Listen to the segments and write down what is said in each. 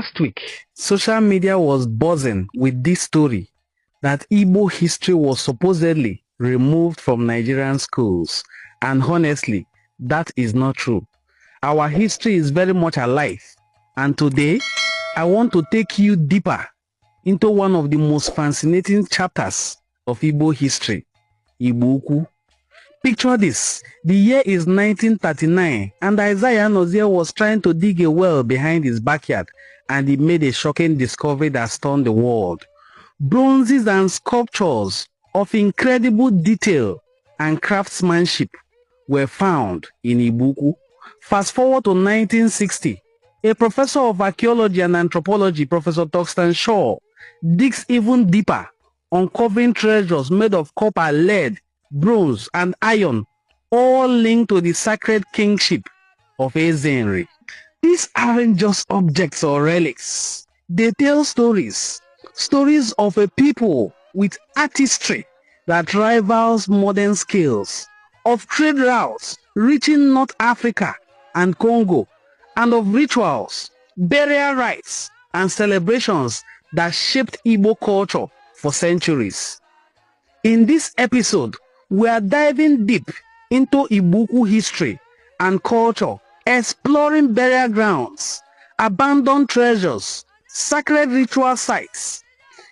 Last week, social media was buzzing with this story that Igbo history was supposedly removed from Nigerian schools. And honestly, that is not true. Our history is very much alive. And today, I want to take you deeper into one of the most fascinating chapters of Igbo history, Igbo Ukwu. Picture this. The year is 1939 and Isaiah Nozie was trying to dig a well behind his backyard, and he made a shocking discovery that stunned the world. Bronzes and sculptures of incredible detail and craftsmanship were found in Igbo Ukwu. Fast forward to 1960, a professor of archaeology and anthropology, Professor Tuxton Shaw, digs even deeper, uncovering treasures made of copper, lead, bronze, and iron, all linked to the sacred kingship of Ezenri. These aren't just objects or relics. They tell stories of a people with artistry that rivals modern skills, of trade routes reaching North Africa and Congo, and of rituals, burial rites, and celebrations that shaped Igbo culture for centuries. In this episode, we are diving deep into Igbo Ukwu history and culture, exploring burial grounds, abandoned treasures, sacred ritual sites.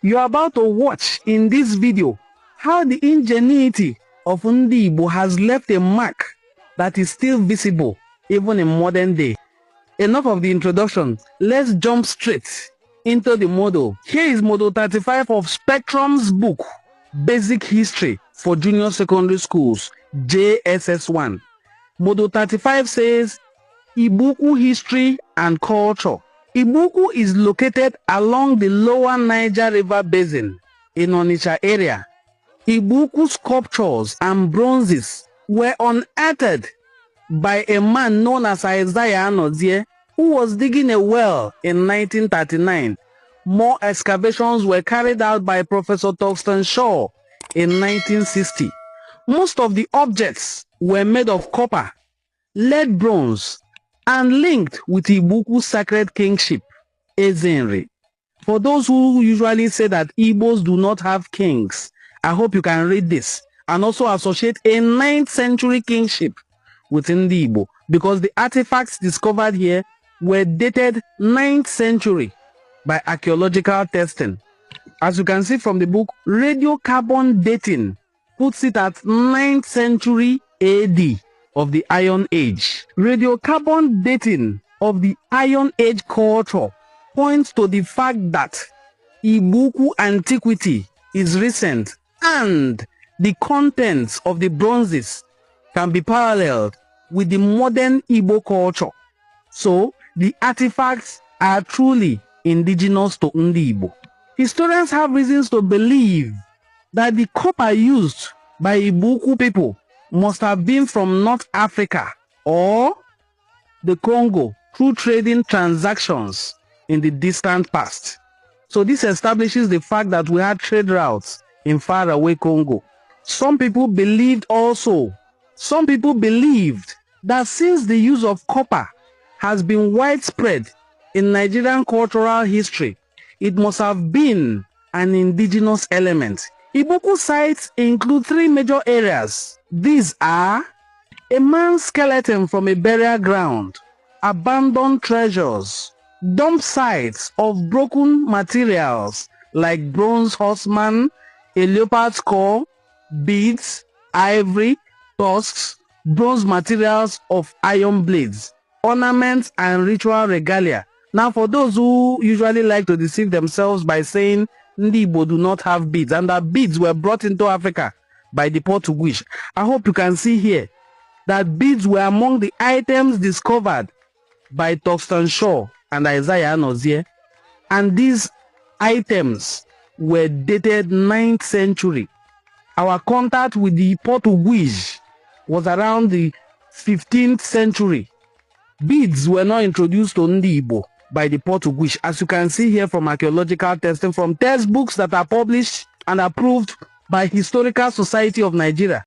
You are about to watch in this video how the ingenuity of Ndi Igbo has left a mark that is still visible even in modern day. Enough of the introduction, let's jump straight into the model. Here is model 35 of Spectrum's book, Basic History for Junior Secondary Schools, JSS1. Model 35 says, Igbo Ukwu History and Culture. Igbo Ukwu is located along the lower Niger River Basin in Onitsha area. Igbo Ukwu sculptures and bronzes were unearthed by a man known as Isaiah Nozie, who was digging a well in 1939. More excavations were carried out by Professor Tuxton Shaw in 1960. Most of the objects were made of copper, lead, bronze, and linked with Igbo Ukwu sacred kingship, Ezenri. For those who usually say that Igbos do not have kings, I hope you can read this and also associate a 9th century kingship within the Igbo, because the artifacts discovered here were dated 9th century by archaeological testing. As you can see from the book, radiocarbon dating puts it at 9th century AD of the Iron Age. Radiocarbon dating of the Iron Age culture points to the fact that Igbo Ukwu antiquity is recent, and the contents of the bronzes can be paralleled with the modern Igbo culture. So, the artifacts are truly indigenous to Ndi Igbo. Historians have reasons to believe that the copper used by Igbo Ukwu people must have been from North Africa or the Congo through trading transactions in the distant past. So this establishes the fact that we had trade routes in faraway Congo. Some people believed that since the use of copper has been widespread in Nigerian cultural history, it must have been an indigenous element. Igbo Ukwu sites include 3 major areas. These are a man's skeleton from a burial ground, abandoned treasures, dump sites of broken materials like bronze horseman, a leopard skull, beads, ivory, tusks, bronze materials of iron blades, ornaments, and ritual regalia. Now, for those who usually like to deceive themselves by saying Ndi Igbo do not have beads and that beads were brought into Africa by the Portuguese, I hope you can see here that beads were among the items discovered by Tuxton Shaw and Isaiah Nozie, and these items were dated 9th century. Our contact with the Portuguese was around the 15th century. Beads were not introduced to Ndi Igbo by the Portuguese, as you can see here from archaeological testing from textbooks that are published and approved by Historical Society of Nigeria.